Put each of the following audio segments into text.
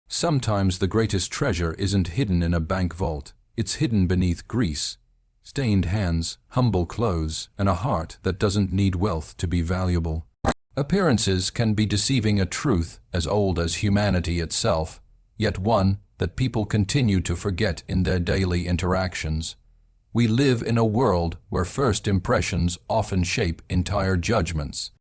Sometimes the greatest treasure isn't hidden in a bank vault, it's hidden beneath grease, stained hands, humble clothes, and a heart that doesn't need wealth to be valuable. Appearances can be deceiving, a truth as old as humanity itself, yet one that people continue to forget in their daily interactions. We live in a world where first impressions often shape entire judgments.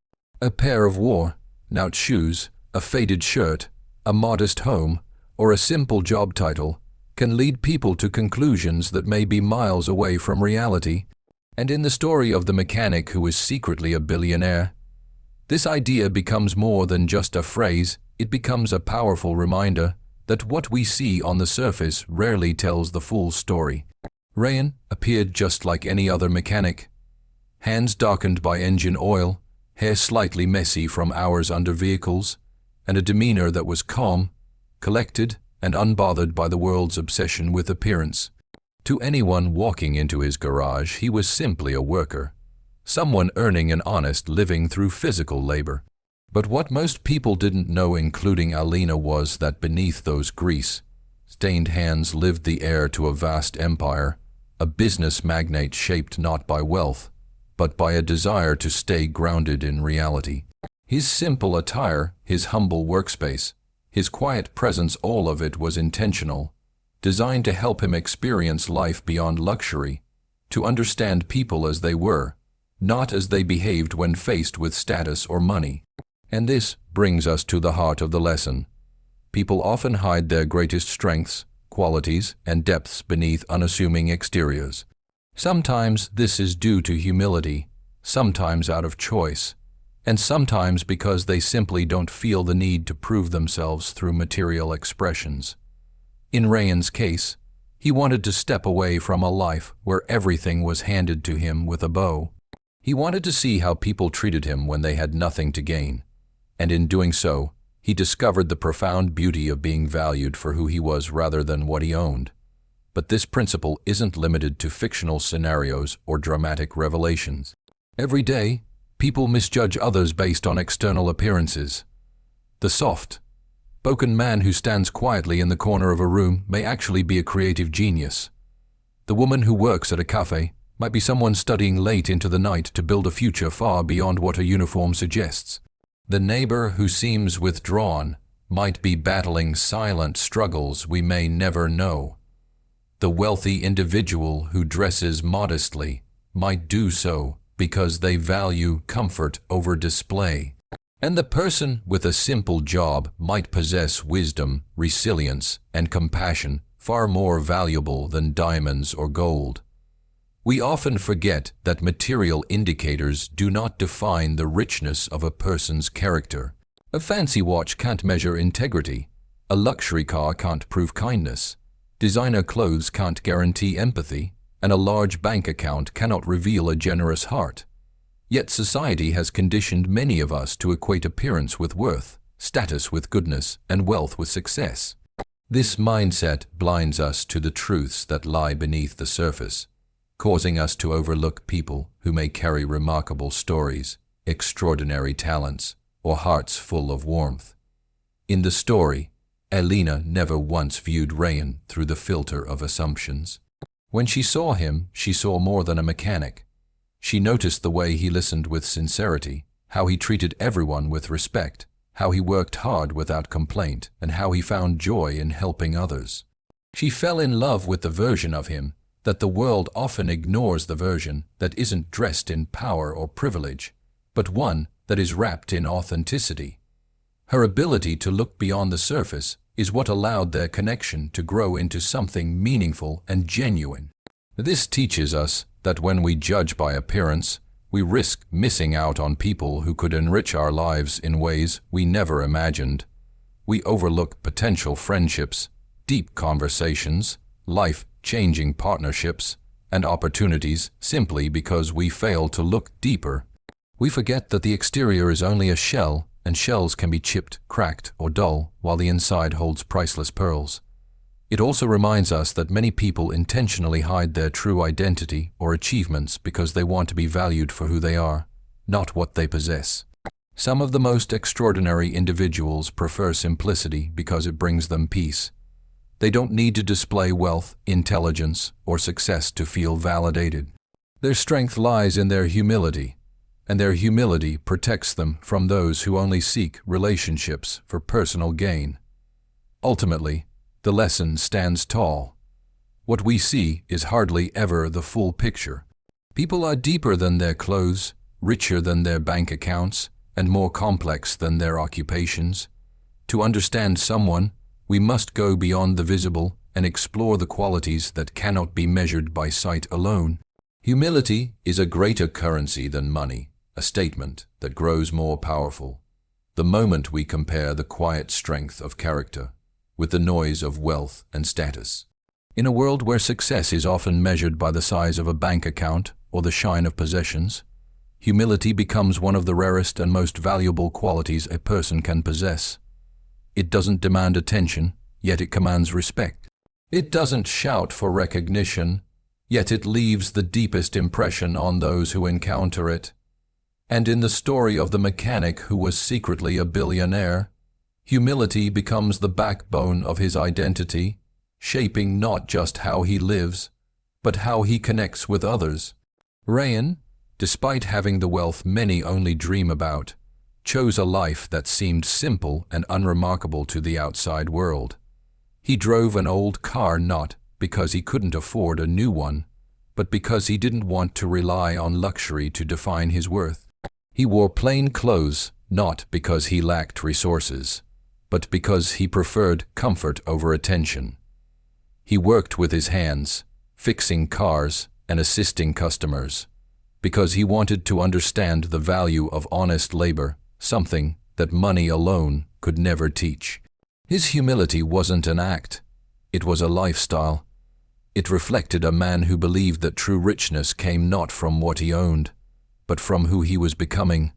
A pair of worn-out shoes, a faded shirt, a modest home, or a simple job title can lead people to conclusions that may be miles away from reality. And in the story of the mechanic who is secretly a billionaire, this idea becomes more than just a phrase. It becomes a powerful reminder that what we see on the surface rarely tells the full story. Ryan appeared just like any other mechanic. Hands darkened by engine oil, hair slightly messy from hours under vehicles, and a demeanor that was calm, collected, and unbothered by the world's obsession with appearance. To anyone walking into his garage, he was simply a worker, someone earning an honest living through physical labor. But what most people didn't know, including Alina, was that beneath those grease-stained hands lived the heir to a vast empire, a business magnate shaped not by wealth, but by a desire to stay grounded in reality. His simple attire, his humble workspace, his quiet presence, all of it was intentional, designed to help him experience life beyond luxury, to understand people as they were, not as they behaved when faced with status or money. And this brings us to the heart of the lesson. People often hide their greatest strengths, qualities, and depths beneath unassuming exteriors. Sometimes this is due to humility, sometimes out of choice, and sometimes because they simply don't feel the need to prove themselves through material expressions. In Ryan's case, he wanted to step away from a life where everything was handed to him with a bow. He wanted to see how people treated him when they had nothing to gain, and in doing so, he discovered the profound beauty of being valued for who he was rather than what he owned. But this principle isn't limited to fictional scenarios or dramatic revelations. Every day, people misjudge others based on external appearances. The soft-spoken man who stands quietly in the corner of a room may actually be a creative genius. The woman who works at a cafe might be someone studying late into the night to build a future far beyond what a uniform suggests. The neighbor who seems withdrawn might be battling silent struggles we may never know. The wealthy individual who dresses modestly might do so because they value comfort over display. And the person with a simple job might possess wisdom, resilience, and compassion far more valuable than diamonds or gold. We often forget that material indicators do not define the richness of a person's character. A fancy watch can't measure integrity. A luxury car can't prove kindness. Designer clothes can't guarantee empathy. And a large bank account cannot reveal a generous heart. Yet society has conditioned many of us to equate appearance with worth, status with goodness, and wealth with success. This mindset blinds us to the truths that lie beneath the surface, causing us to overlook people who may carry remarkable stories, extraordinary talents, or hearts full of warmth. In the story, Alina never once viewed Ryan through the filter of assumptions. When she saw him, she saw more than a mechanic. She noticed the way he listened with sincerity, how he treated everyone with respect, how he worked hard without complaint, and how he found joy in helping others. She fell in love with the version of him that the world often ignores, the version that isn't dressed in power or privilege, but one that is wrapped in authenticity. Her ability to look beyond the surface is what allowed their connection to grow into something meaningful and genuine. This teaches us that when we judge by appearance, we risk missing out on people who could enrich our lives in ways we never imagined. We overlook potential friendships, deep conversations, life-changing partnerships, and opportunities simply because we fail to look deeper. We forget that the exterior is only a shell, and shells can be chipped, cracked, or dull, while the inside holds priceless pearls. It also reminds us that many people intentionally hide their true identity or achievements because they want to be valued for who they are, not what they possess. Some of the most extraordinary individuals prefer simplicity because it brings them peace. They don't need to display wealth, intelligence, or success to feel validated. Their strength lies in their humility, and their humility protects them from those who only seek relationships for personal gain. Ultimately, the lesson stands tall. What we see is hardly ever the full picture. People are deeper than their clothes, richer than their bank accounts, and more complex than their occupations. To understand someone, we must go beyond the visible and explore the qualities that cannot be measured by sight alone. Humility is a greater currency than money, a statement that grows more powerful the moment we compare the quiet strength of character with the noise of wealth and status. In a world where success is often measured by the size of a bank account or the shine of possessions, humility becomes one of the rarest and most valuable qualities a person can possess. It doesn't demand attention, yet it commands respect. It doesn't shout for recognition, yet it leaves the deepest impression on those who encounter it. And in the story of the mechanic who was secretly a billionaire, humility becomes the backbone of his identity, shaping not just how he lives, but how he connects with others. Ryan, despite having the wealth many only dream about, chose a life that seemed simple and unremarkable to the outside world. He drove an old car not because he couldn't afford a new one, but because he didn't want to rely on luxury to define his worth. He wore plain clothes not because he lacked resources, but because he preferred comfort over attention. He worked with his hands, fixing cars and assisting customers, because he wanted to understand the value of honest labor, something that money alone could never teach. His humility wasn't an act, it was a lifestyle. It reflected a man who believed that true richness came not from what he owned, but from who he was becoming.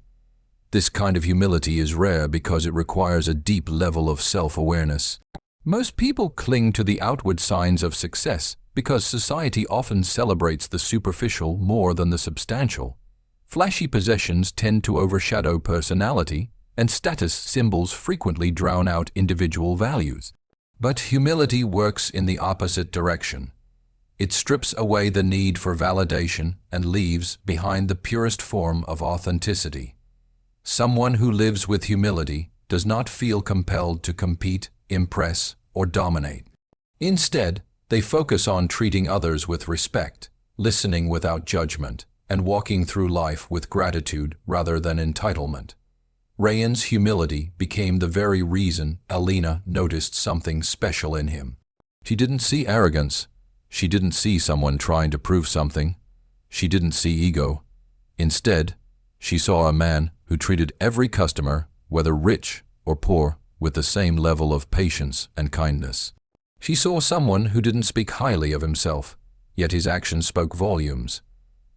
This kind of humility is rare because it requires a deep level of self-awareness. Most people cling to the outward signs of success because society often celebrates the superficial more than the substantial. Flashy possessions tend to overshadow personality, and status symbols frequently drown out individual values. But humility works in the opposite direction. It strips away the need for validation and leaves behind the purest form of authenticity. Someone who lives with humility does not feel compelled to compete, impress, or dominate. Instead, they focus on treating others with respect, listening without judgment, and walking through life with gratitude rather than entitlement. Ryan's humility became the very reason Alina noticed something special in him. She didn't see arrogance. She didn't see someone trying to prove something. She didn't see ego. Instead, she saw a man who treated every customer, whether rich or poor, with the same level of patience and kindness. She saw someone who didn't speak highly of himself, yet his actions spoke volumes.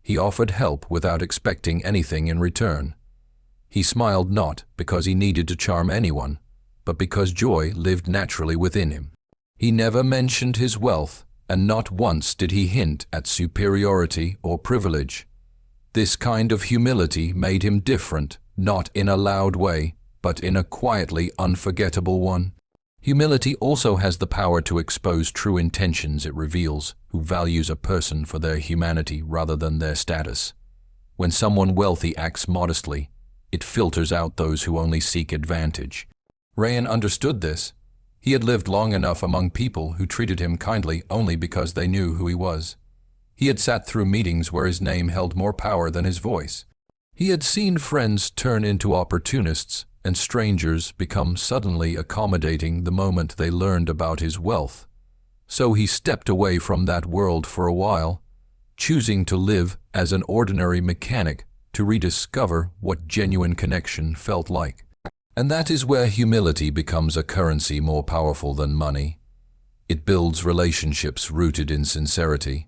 He offered help without expecting anything in return. He smiled not because he needed to charm anyone, but because joy lived naturally within him. He never mentioned his wealth, and not once did he hint at superiority or privilege. This kind of humility made him different, not in a loud way, but in a quietly unforgettable one. Humility also has the power to expose true intentions. It reveals who values a person for their humanity rather than their status. When someone wealthy acts modestly, it filters out those who only seek advantage. Ryan understood this. He had lived long enough among people who treated him kindly only because they knew who he was. He had sat through meetings where his name held more power than his voice. He had seen friends turn into opportunists and strangers become suddenly accommodating the moment they learned about his wealth. So he stepped away from that world for a while, choosing to live as an ordinary mechanic to rediscover what genuine connection felt like. And that is where humility becomes a currency more powerful than money. It builds relationships rooted in sincerity.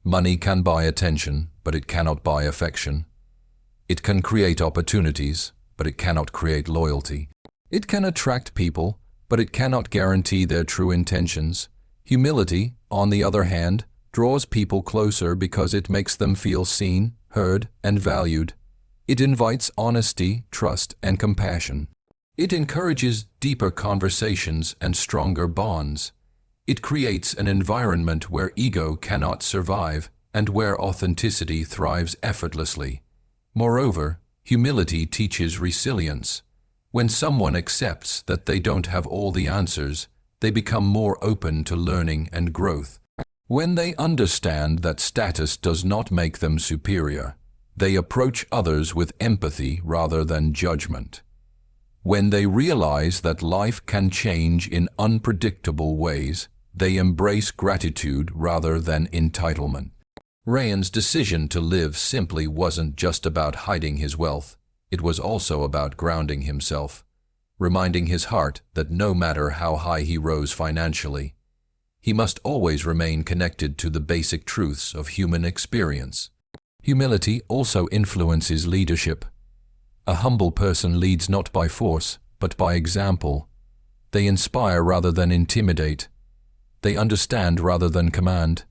Money can buy attention, but it cannot buy affection. It can create opportunities, but it cannot create loyalty. It can attract people, but it cannot guarantee their true intentions. Humility, on the other hand, draws people closer because it makes them feel seen, heard, and valued. It invites honesty, trust, and compassion. It encourages deeper conversations and stronger bonds. It creates an environment where ego cannot survive and where authenticity thrives effortlessly. Moreover, humility teaches resilience. When someone accepts that they don't have all the answers, they become more open to learning and growth. When they understand that status does not make them superior, they approach others with empathy rather than judgment. When they realize that life can change in unpredictable ways, they embrace gratitude rather than entitlement. Ryan's decision to live simply wasn't just about hiding his wealth, it was also about grounding himself, reminding his heart that no matter how high he rose financially, he must always remain connected to the basic truths of human experience. Humility also influences leadership. A humble person leads not by force, but by example. They inspire rather than intimidate. They understand rather than command.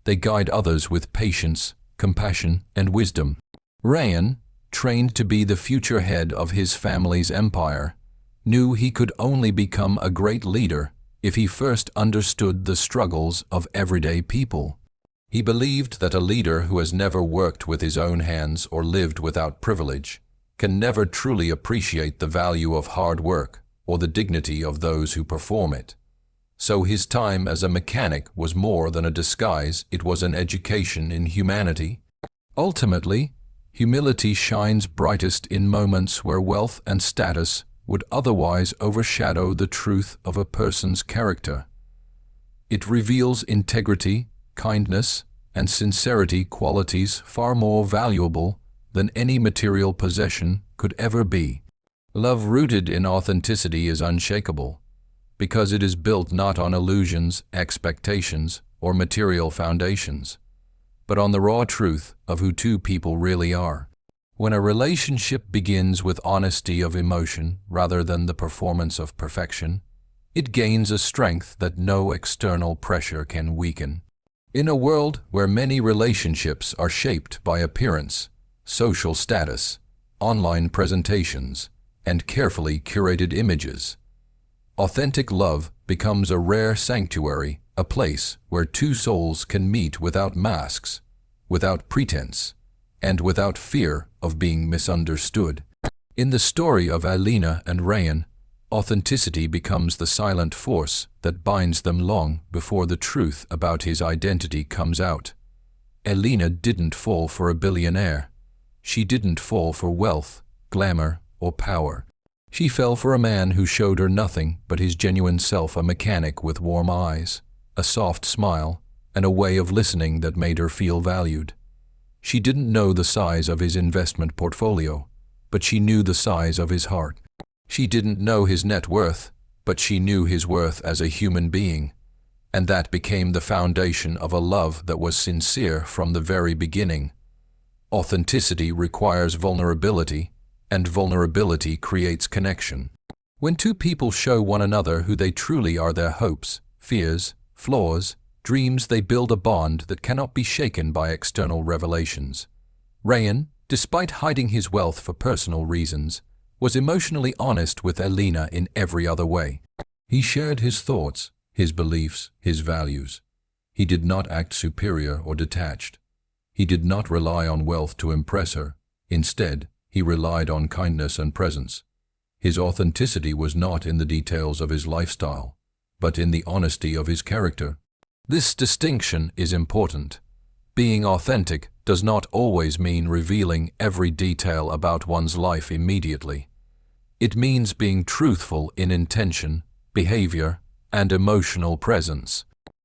They guide others with patience, compassion, and wisdom. Ryan, trained to be the future head of his family's empire, knew he could only become a great leader if he first understood the struggles of everyday people. He believed that a leader who has never worked with his own hands or lived without privilege can never truly appreciate the value of hard work or the dignity of those who perform it. So his time as a mechanic was more than a disguise, it was an education in humanity. Ultimately, humility shines brightest in moments where wealth and status would otherwise overshadow the truth of a person's character. It reveals integrity, kindness, and sincerity, qualities far more valuable than any material possession could ever be. Love rooted in authenticity is unshakable, because it is built not on illusions, expectations, or material foundations, but on the raw truth of who two people really are. When a relationship begins with honesty of emotion rather than the performance of perfection, it gains a strength that no external pressure can weaken. In a world where many relationships are shaped by appearance, social status, online presentations, and carefully curated images, authentic love becomes a rare sanctuary, a place where two souls can meet without masks, without pretense, and without fear of being misunderstood. In the story of Alina and Ryan, authenticity becomes the silent force that binds them long before the truth about his identity comes out. Alina didn't fall for a billionaire. She didn't fall for wealth, glamour, or power. She fell for a man who showed her nothing but his genuine self, a mechanic with warm eyes, a soft smile, and a way of listening that made her feel valued. She didn't know the size of his investment portfolio, but she knew the size of his heart. She didn't know his net worth, but she knew his worth as a human being, and that became the foundation of a love that was sincere from the very beginning. Authenticity requires vulnerability, and vulnerability creates connection. When two people show one another who they truly are, their hopes, fears, flaws, dreams, they build a bond that cannot be shaken by external revelations. Ryan, despite hiding his wealth for personal reasons, was emotionally honest with Alina in every other way. He shared his thoughts, his beliefs, his values. He did not act superior or detached. He did not rely on wealth to impress her. Instead, he relied on kindness and presence. His authenticity was not in the details of his lifestyle, but in the honesty of his character. This distinction is important. Being authentic does not always mean revealing every detail about one's life immediately. It means being truthful in intention, behavior, and emotional presence.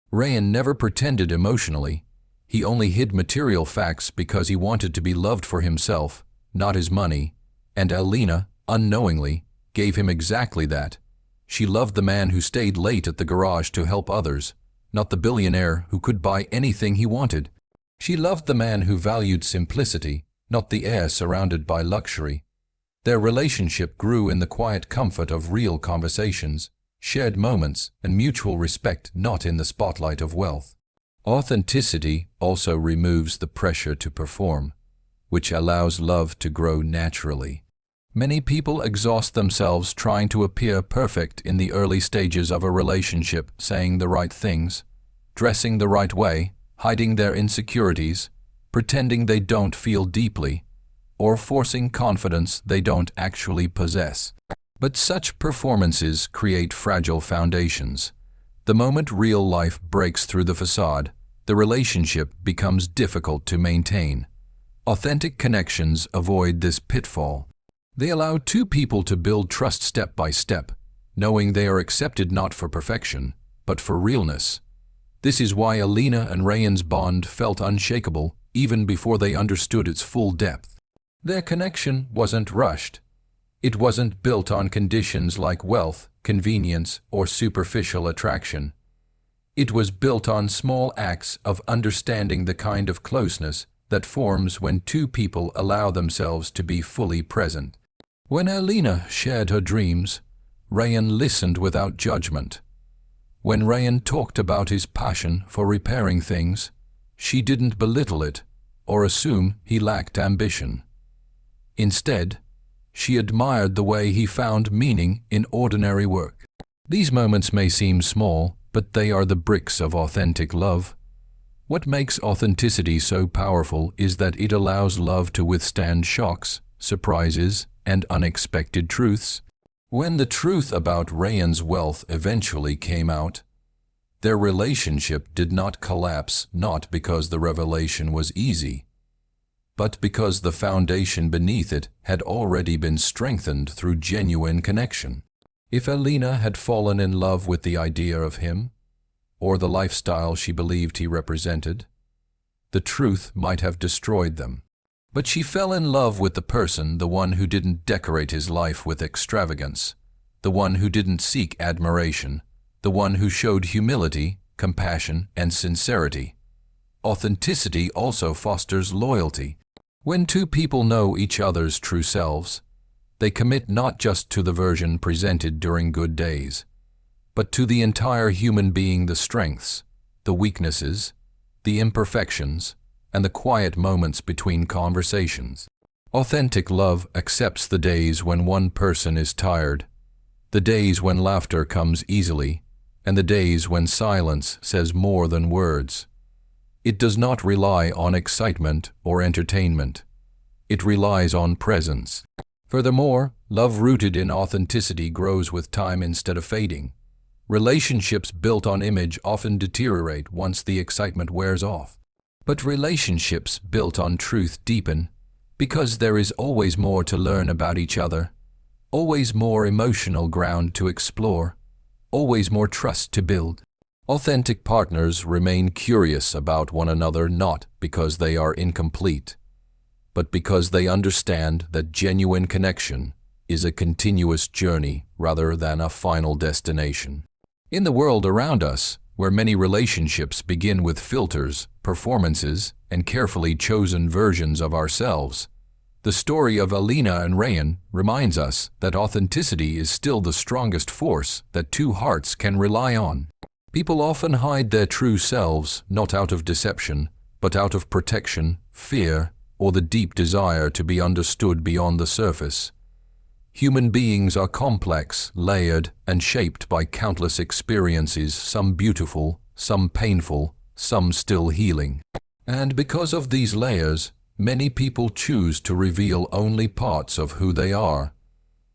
Ryan never pretended emotionally. He only hid material facts because he wanted to be loved for himself, not his money, and Alina, unknowingly, gave him exactly that. She loved the man who stayed late at the garage to help others, not the billionaire who could buy anything he wanted. She loved the man who valued simplicity, not the heir surrounded by luxury. Their relationship grew in the quiet comfort of real conversations, shared moments, and mutual respect, not in the spotlight of wealth. Authenticity also removes the pressure to perform. which allows love to grow naturally. Many people exhaust themselves trying to appear perfect in the early stages of a relationship, saying the right things, dressing the right way, hiding their insecurities, pretending they don't feel deeply, or forcing confidence they don't actually possess. But such performances create fragile foundations. The moment real life breaks through the facade, the relationship becomes difficult to maintain. Authentic connections avoid this pitfall. They allow two people to build trust step by step, knowing they are accepted not for perfection, but for realness. This is why Alina and Ryan's bond felt unshakable even before they understood its full depth. Their connection wasn't rushed. It wasn't built on conditions like wealth, convenience, or superficial attraction. It was built on small acts of understanding, the kind of closeness that forms when two people allow themselves to be fully present. When Alina shared her dreams, Ryan listened without judgment. When Ryan talked about his passion for repairing things, she didn't belittle it or assume he lacked ambition. Instead, she admired the way he found meaning in ordinary work. These moments may seem small, but they are the bricks of authentic love. What makes authenticity so powerful is that it allows love to withstand shocks, surprises, and unexpected truths. When the truth about Ryan's wealth eventually came out, their relationship did not collapse, not because the revelation was easy, but because the foundation beneath it had already been strengthened through genuine connection. If Alina had fallen in love with the idea of him, or the lifestyle she believed he represented, the truth might have destroyed them. But she fell in love with the person, the one who didn't decorate his life with extravagance, the one who didn't seek admiration, the one who showed humility, compassion, and sincerity. Authenticity also fosters loyalty. When two people know each other's true selves, they commit not just to the version presented during good days, but to the entire human being, the strengths, the weaknesses, the imperfections, and the quiet moments between conversations. Authentic love accepts the days when one person is tired, the days when laughter comes easily, and the days when silence says more than words. It does not rely on excitement or entertainment. It relies on presence. Furthermore, love rooted in authenticity grows with time instead of fading. Relationships built on image often deteriorate once the excitement wears off. But relationships built on truth deepen, because there is always more to learn about each other, always more emotional ground to explore, always more trust to build. Authentic partners remain curious about one another not because they are incomplete, but because they understand that genuine connection is a continuous journey rather than a final destination. In the world around us, where many relationships begin with filters, performances, and carefully chosen versions of ourselves, the story of Alina and Ryan reminds us that authenticity is still the strongest force that two hearts can rely on. People often hide their true selves not out of deception, but out of protection, fear, or the deep desire to be understood beyond the surface. Human beings are complex, layered, and shaped by countless experiences, some beautiful, some painful, some still healing. And because of these layers, many people choose to reveal only parts of who they are,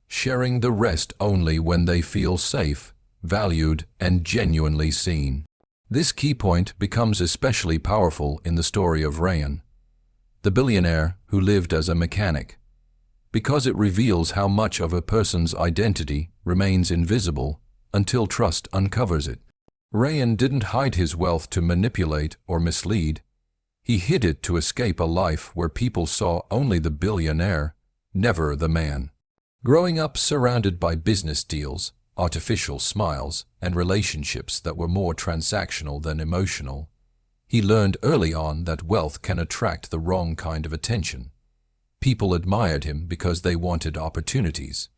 sharing the rest only when they feel safe, valued, and genuinely seen. This key point becomes especially powerful in the story of Ryan, the billionaire who lived as a mechanic, because it reveals how much of a person's identity remains invisible until trust uncovers it. Ryan didn't hide his wealth to manipulate or mislead. He hid it to escape a life where people saw only the billionaire, never the man. Growing up surrounded by business deals, artificial smiles, and relationships that were more transactional than emotional, he learned early on that wealth can attract the wrong kind of attention. People admired him because they wanted opportunities.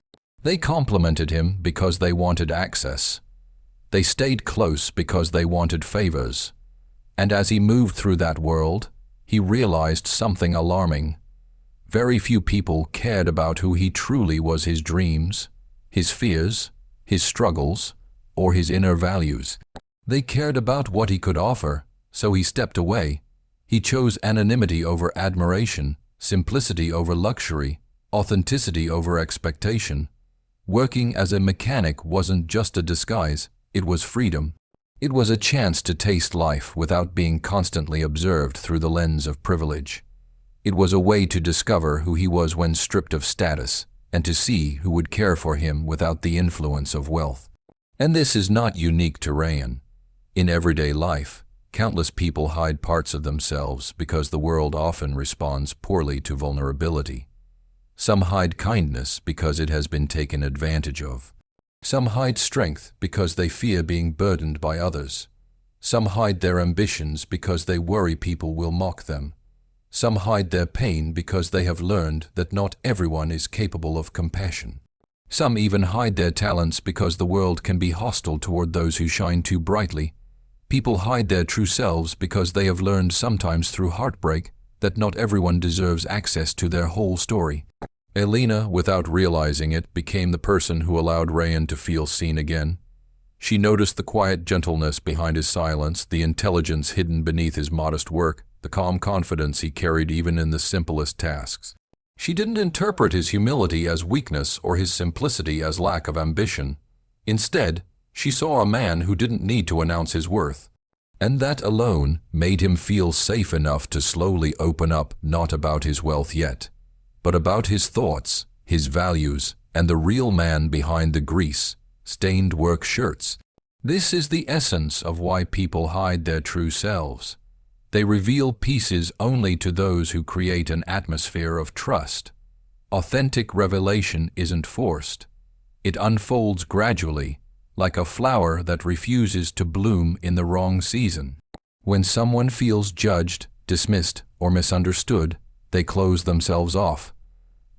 They complimented him because they wanted access. They stayed close because they wanted favors. And as he moved through that world, he realized something alarming. Very few people cared about who he truly was, his dreams, his fears, his struggles, or his inner values. They cared about what he could offer, so he stepped away. He chose anonymity over admiration, simplicity over luxury, authenticity over expectation. Working as a mechanic wasn't just a disguise, it was freedom. It was a chance to taste life without being constantly observed through the lens of privilege. It was a way to discover who he was when stripped of status, and to see who would care for him without the influence of wealth. And this is not unique to Rayan. In everyday life, countless people hide parts of themselves because the world often responds poorly to vulnerability. Some hide kindness because it has been taken advantage of. Some hide strength because they fear being burdened by others. Some hide their ambitions because they worry people will mock them. Some hide their pain because they have learned that not everyone is capable of compassion. Some even hide their talents because the world can be hostile toward those who shine too brightly. People hide their true selves because they have learned, sometimes through heartbreak, that not everyone deserves access to their whole story. Elena, without realizing it, became the person who allowed Rayan to feel seen again. She noticed the quiet gentleness behind his silence, the intelligence hidden beneath his modest work, the calm confidence he carried even in the simplest tasks. She didn't interpret his humility as weakness or his simplicity as lack of ambition. Instead, she saw a man who didn't need to announce his worth. And that alone made him feel safe enough to slowly open up, not about his wealth yet, but about his thoughts, his values, and the real man behind the grease-stained work shirts. This is the essence of why people hide their true selves. They reveal pieces only to those who create an atmosphere of trust. Authentic revelation isn't forced. It unfolds gradually, like a flower that refuses to bloom in the wrong season. When someone feels judged, dismissed, or misunderstood, they close themselves off.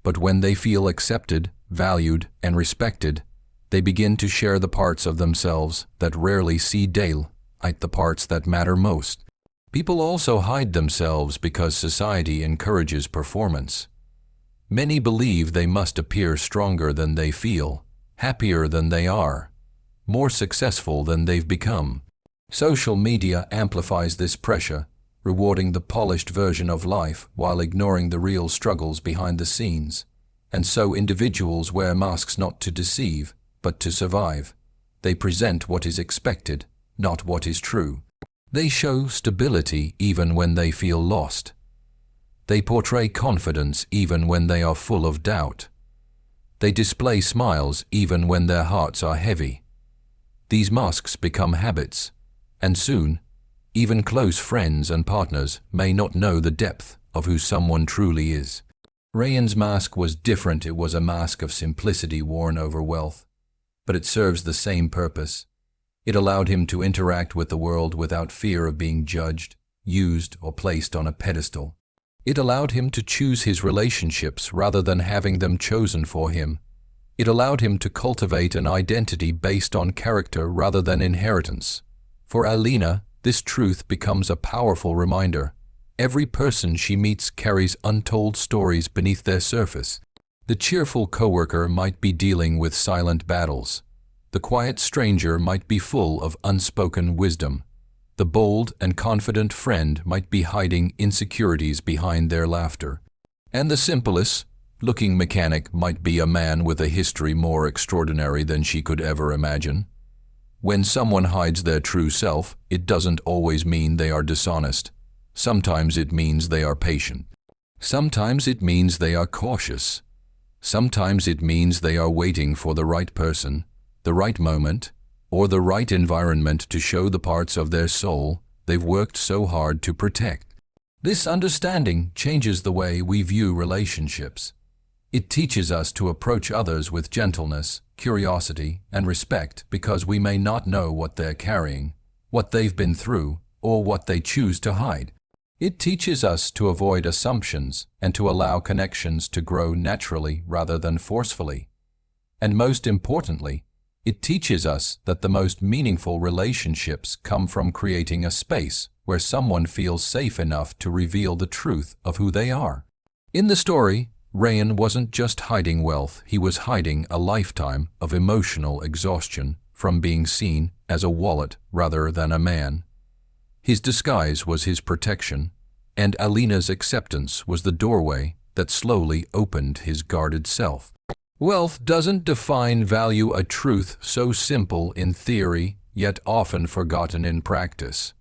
But when they feel accepted, valued, and respected, they begin to share the parts of themselves that rarely see daylight, the parts that matter most. People also hide themselves because society encourages performance. Many believe they must appear stronger than they feel, happier than they are, more successful than they've become. Social media amplifies this pressure, rewarding the polished version of life while ignoring the real struggles behind the scenes. And so individuals wear masks not to deceive, but to survive. They present what is expected, not what is true. They show stability even when they feel lost. They portray confidence even when they are full of doubt. They display smiles even when their hearts are heavy. These masks become habits, and soon, even close friends and partners may not know the depth of who someone truly is. Rayan's mask was different. It was a mask of simplicity worn over wealth, but it serves the same purpose. It allowed him to interact with the world without fear of being judged, used, or placed on a pedestal. It allowed him to choose his relationships rather than having them chosen for him. It allowed him to cultivate an identity based on character rather than inheritance. For Alina, this truth becomes a powerful reminder. Every person she meets carries untold stories beneath their surface. The cheerful coworker might be dealing with silent battles. The quiet stranger might be full of unspoken wisdom. The bold and confident friend might be hiding insecurities behind their laughter. And the simplest looking mechanic might be a man with a history more extraordinary than she could ever imagine. When someone hides their true self, it doesn't always mean they are dishonest. Sometimes it means they are patient. Sometimes it means they are cautious. Sometimes it means they are waiting for the right person, the right moment, or the right environment to show the parts of their soul they've worked so hard to protect. This understanding changes the way we view relationships. It teaches us to approach others with gentleness, curiosity, and respect because we may not know what they're carrying, what they've been through, or what they choose to hide. It teaches us to avoid assumptions and to allow connections to grow naturally rather than forcefully. And most importantly, it teaches us that the most meaningful relationships come from creating a space where someone feels safe enough to reveal the truth of who they are. In the story, Rayan wasn't just hiding wealth, he was hiding a lifetime of emotional exhaustion from being seen as a wallet rather than a man. His disguise was his protection, and Alina's acceptance was the doorway that slowly opened his guarded self. Wealth doesn't define value, a truth so simple in theory, yet often forgotten in practice.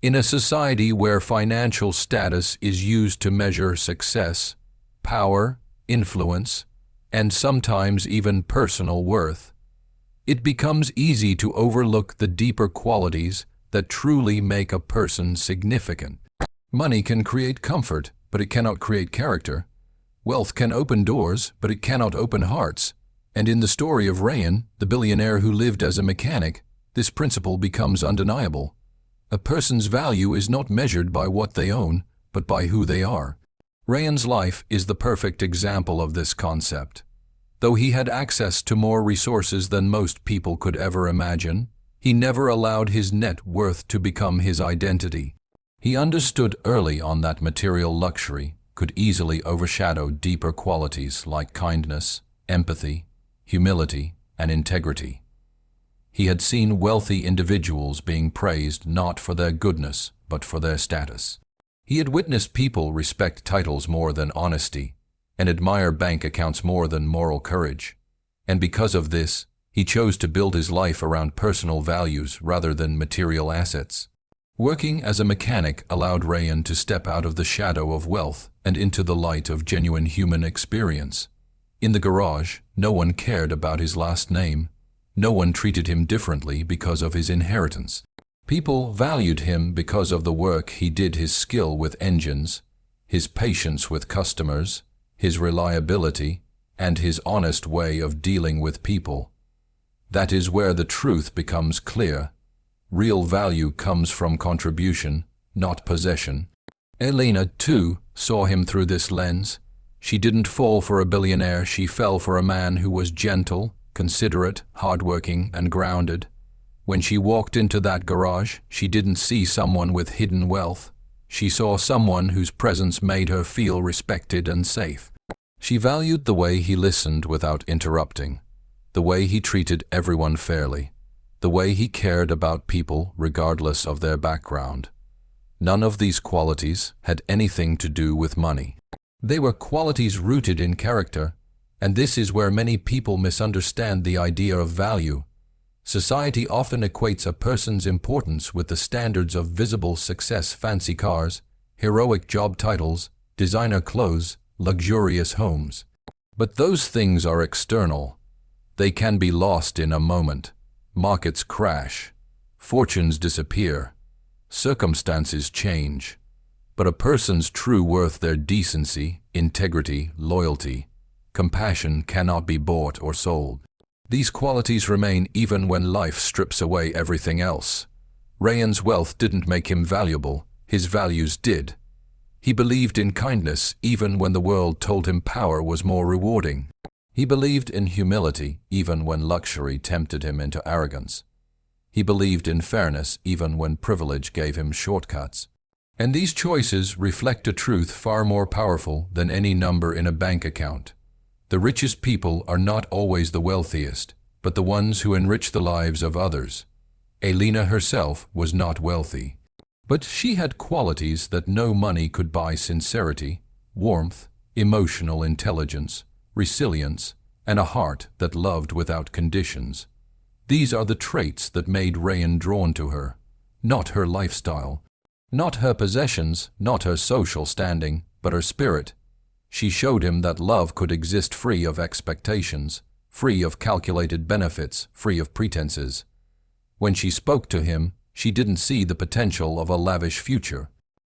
In a society where financial status is used to measure success, power, influence, and sometimes even personal worth, it becomes easy to overlook the deeper qualities that truly make a person significant. Money can create comfort, but it cannot create character. Wealth can open doors, but it cannot open hearts. And in the story of Rayan, the billionaire who lived as a mechanic, this principle becomes undeniable. A person's value is not measured by what they own, but by who they are. Rayan's life is the perfect example of this concept. Though he had access to more resources than most people could ever imagine, he never allowed his net worth to become his identity. He understood early on that material luxury could easily overshadow deeper qualities like kindness, empathy, humility, and integrity. He had seen wealthy individuals being praised not for their goodness, but for their status. He had witnessed people respect titles more than honesty, and admire bank accounts more than moral courage. And because of this, he chose to build his life around personal values rather than material assets. Working as a mechanic allowed Rayan to step out of the shadow of wealth and into the light of genuine human experience. In the garage, no one cared about his last name. No one treated him differently because of his inheritance. People valued him because of the work he did, his skill with engines, his patience with customers, his reliability, and his honest way of dealing with people. That is where the truth becomes clear. Real value comes from contribution, not possession. Alina, too, saw him through this lens. She didn't fall for a billionaire, she fell for a man who was gentle, considerate, hardworking, and grounded. When she walked into that garage, she didn't see someone with hidden wealth. She saw someone whose presence made her feel respected and safe. She valued the way he listened without interrupting, the way he treated everyone fairly, the way he cared about people regardless of their background. None of these qualities had anything to do with money. They were qualities rooted in character, and this is where many people misunderstand the idea of value. Society often equates a person's importance with the standards of visible success: fancy cars, heroic job titles, designer clothes, luxurious homes. But those things are external. They can be lost in a moment. Markets crash. Fortunes disappear. Circumstances change. But a person's true worth, their decency, integrity, loyalty, compassion cannot be bought or sold. These qualities remain even when life strips away everything else. Rayan's wealth didn't make him valuable, his values did. He believed in kindness even when the world told him power was more rewarding. He believed in humility even when luxury tempted him into arrogance. He believed in fairness even when privilege gave him shortcuts. And these choices reflect a truth far more powerful than any number in a bank account. The richest people are not always the wealthiest, but the ones who enrich the lives of others. Alina herself was not wealthy, but she had qualities that no money could buy: sincerity, warmth, emotional intelligence, resilience, and a heart that loved without conditions. These are the traits that made Rayan drawn to her, not her lifestyle, not her possessions, not her social standing, but her spirit. She showed him that love could exist free of expectations, free of calculated benefits, free of pretenses. When she spoke to him, she didn't see the potential of a lavish future.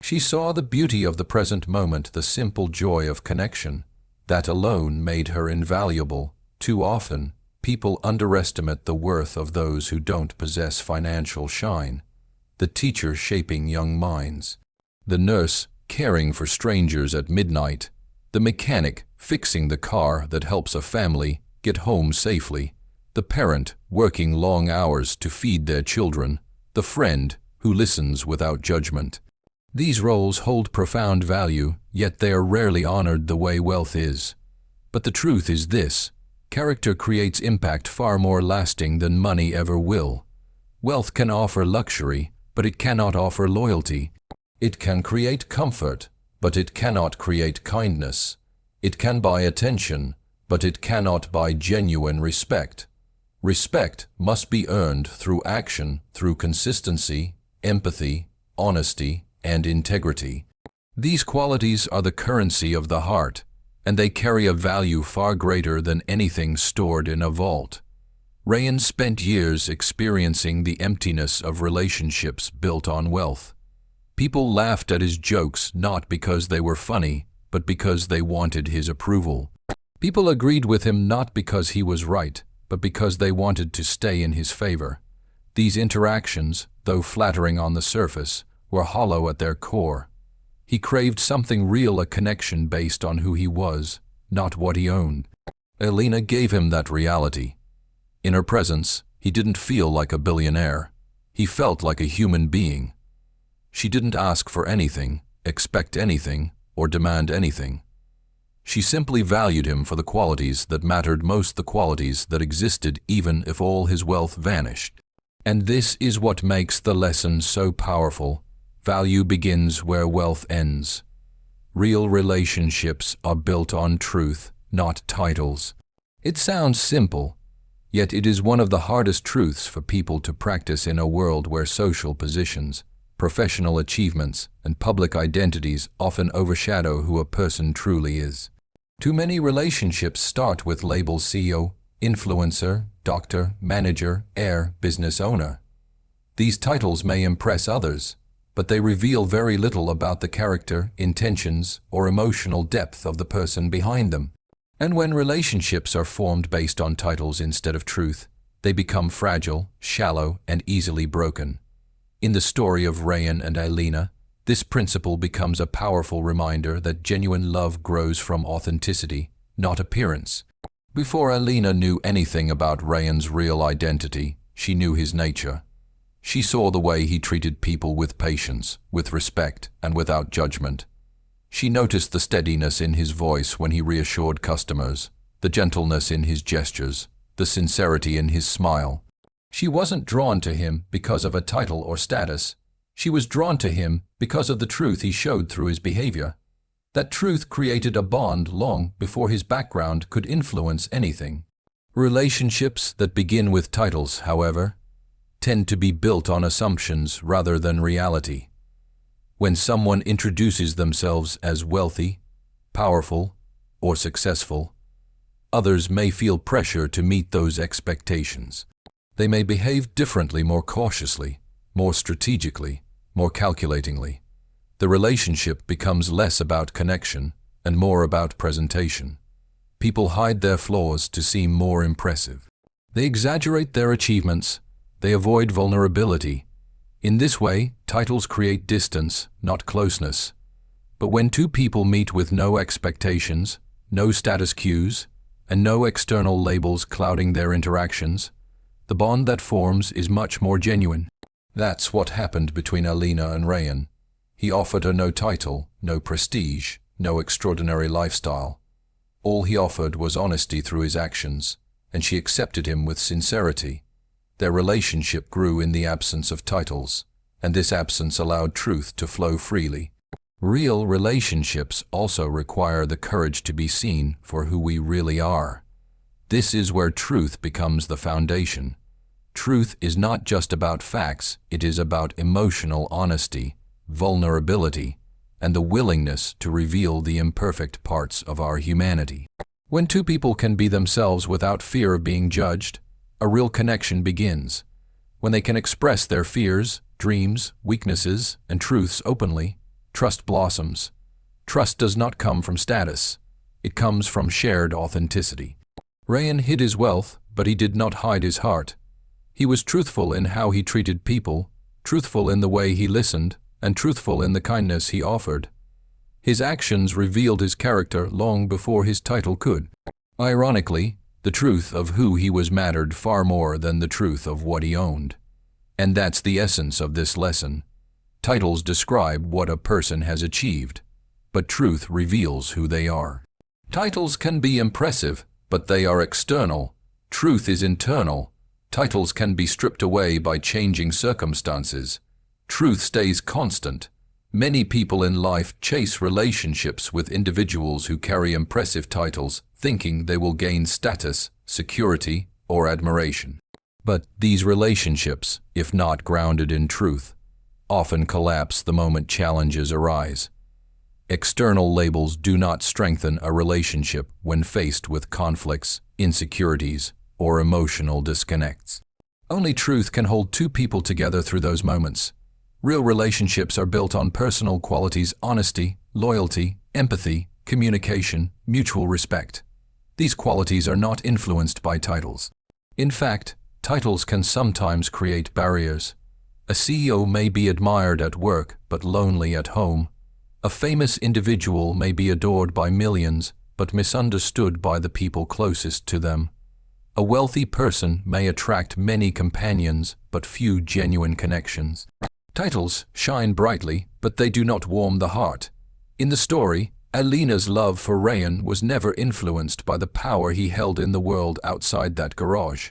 She saw the beauty of the present moment, the simple joy of connection. That alone made her invaluable. Too often, people underestimate the worth of those who don't possess financial shine. The teacher shaping young minds, the nurse caring for strangers at midnight, the mechanic fixing the car that helps a family get home safely, the parent working long hours to feed their children, the friend who listens without judgment. These roles hold profound value, yet they are rarely honored the way wealth is. But the truth is this: character creates impact far more lasting than money ever will. Wealth can offer luxury, but it cannot offer loyalty. It can create comfort, but it cannot create kindness. It can buy attention, but it cannot buy genuine respect. Respect must be earned through action, through consistency, empathy, honesty, and integrity. These qualities are the currency of the heart, and they carry a value far greater than anything stored in a vault. Rayan spent years experiencing the emptiness of relationships built on wealth. People laughed at his jokes not because they were funny, but because they wanted his approval. People agreed with him not because he was right, but because they wanted to stay in his favor. These interactions, though flattering on the surface, were hollow at their core. He craved something real, a connection based on who he was, not what he owned. Alina gave him that reality. In her presence, he didn't feel like a billionaire. He felt like a human being. She didn't ask for anything, expect anything, or demand anything. She simply valued him for the qualities that mattered most, the qualities that existed even if all his wealth vanished. And this is what makes the lesson so powerful. Value begins where wealth ends. Real relationships are built on truth, not titles. It sounds simple, yet it is one of the hardest truths for people to practice in a world where social positions, professional achievements, and public identities often overshadow who a person truly is. Too many relationships start with labels: CEO, influencer, doctor, manager, heir, business owner. These titles may impress others, but they reveal very little about the character, intentions, or emotional depth of the person behind them. And when relationships are formed based on titles instead of truth, they become fragile, shallow, and easily broken. In the story of Rayan and Alina, this principle becomes a powerful reminder that genuine love grows from authenticity, not appearance. Before Alina knew anything about Rayan's real identity, she knew his nature. She saw the way he treated people with patience, with respect, and without judgment. She noticed the steadiness in his voice when he reassured customers, the gentleness in his gestures, the sincerity in his smile. She wasn't drawn to him because of a title or status. She was drawn to him because of the truth he showed through his behavior. That truth created a bond long before his background could influence anything. Relationships that begin with titles, however, tend to be built on assumptions rather than reality. When someone introduces themselves as wealthy, powerful, or successful, others may feel pressure to meet those expectations. They may behave differently, more cautiously, more strategically, more calculatingly. The relationship becomes less about connection and more about presentation. People hide their flaws to seem more impressive. They exaggerate their achievements. They avoid vulnerability. In this way, titles create distance, not closeness. But when two people meet with no expectations, no status cues, and no external labels clouding their interactions, the bond that forms is much more genuine. That's what happened between Alina and Rayan. He offered her no title, no prestige, no extraordinary lifestyle. All he offered was honesty through his actions, and she accepted him with sincerity. Their relationship grew in the absence of titles, and this absence allowed truth to flow freely. Real relationships also require the courage to be seen for who we really are. This is where truth becomes the foundation. Truth is not just about facts, it is about emotional honesty, vulnerability, and the willingness to reveal the imperfect parts of our humanity. When two people can be themselves without fear of being judged, a real connection begins. When they can express their fears, dreams, weaknesses, and truths openly, trust blossoms. Trust does not come from status. It comes from shared authenticity. Rayan hid his wealth, but he did not hide his heart. He was truthful in how he treated people, truthful in the way he listened, and truthful in the kindness he offered. His actions revealed his character long before his title could. Ironically, the truth of who he was mattered far more than the truth of what he owned. And that's the essence of this lesson. Titles describe what a person has achieved, but truth reveals who they are. Titles can be impressive, but they are external. Truth is internal. Titles can be stripped away by changing circumstances. Truth stays constant. Many people in life chase relationships with individuals who carry impressive titles, thinking they will gain status, security, or admiration. But these relationships, if not grounded in truth, often collapse the moment challenges arise. External labels do not strengthen a relationship when faced with conflicts, insecurities, or emotional disconnects. Only truth can hold two people together through those moments. Real relationships are built on personal qualities: honesty, loyalty, empathy, communication, mutual respect. These qualities are not influenced by titles. In fact, titles can sometimes create barriers. A CEO may be admired at work but lonely at home. A famous individual may be adored by millions but misunderstood by the people closest to them. A wealthy person may attract many companions but few genuine connections. Titles shine brightly, but they do not warm the heart. In the story, Alina's love for Rayan was never influenced by the power he held in the world outside that garage.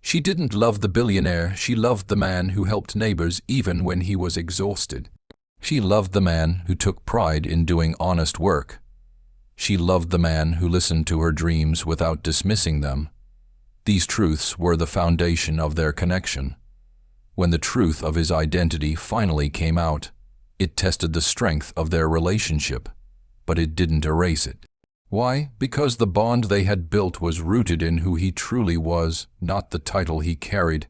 She didn't love the billionaire, she loved the man who helped neighbors even when he was exhausted. She loved the man who took pride in doing honest work. She loved the man who listened to her dreams without dismissing them. These truths were the foundation of their connection. When the truth of his identity finally came out, it tested the strength of their relationship, but it didn't erase it. Why? Because the bond they had built was rooted in who he truly was, not the title he carried.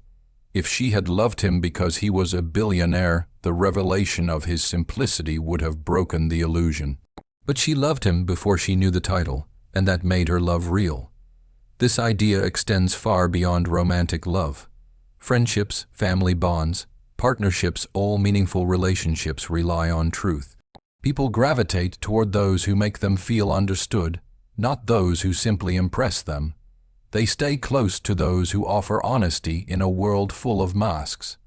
If she had loved him because he was a billionaire, the revelation of his simplicity would have broken the illusion. But she loved him before she knew the title, and that made her love real. This idea extends far beyond romantic love. Friendships, family bonds, partnerships, all meaningful relationships rely on truth. People gravitate toward those who make them feel understood, not those who simply impress them. They stay close to those who offer honesty in a world full of masks.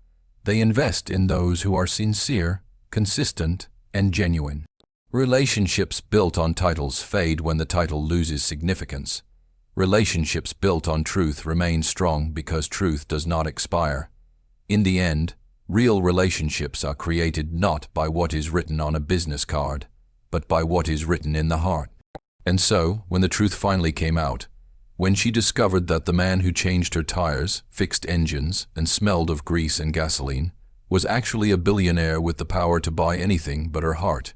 They invest in those who are sincere, consistent, and genuine. Relationships built on titles fade when the title loses significance. Relationships built on truth remain strong because truth does not expire. In the end, real relationships are created not by what is written on a business card, but by what is written in the heart. And so, when the truth finally came out, when she discovered that the man who changed her tires, fixed engines, and smelled of grease and gasoline was actually a billionaire with the power to buy anything but her heart,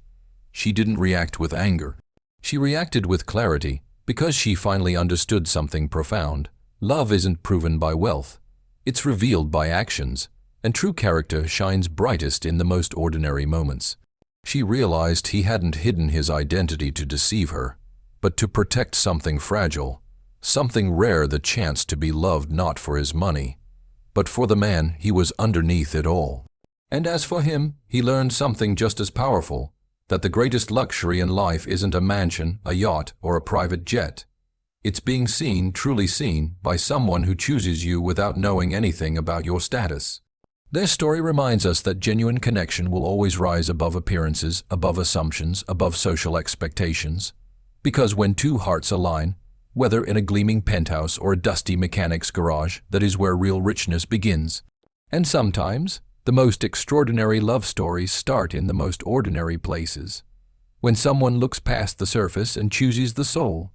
she didn't react with anger. She reacted with clarity, because she finally understood something profound. Love isn't proven by wealth. It's revealed by actions, and true character shines brightest in the most ordinary moments. She realized he hadn't hidden his identity to deceive her, but to protect something fragile, something rare, the chance to be loved not for his money, but for the man he was underneath it all. And as for him, he learned something just as powerful, that the greatest luxury in life isn't a mansion, a yacht, or a private jet. It's being seen, truly seen, by someone who chooses you without knowing anything about your status. Their story reminds us that genuine connection will always rise above appearances, above assumptions, above social expectations. Because when two hearts align, whether in a gleaming penthouse or a dusty mechanic's garage, that is where real richness begins. And sometimes, the most extraordinary love stories start in the most ordinary places. When someone looks past the surface and chooses the soul,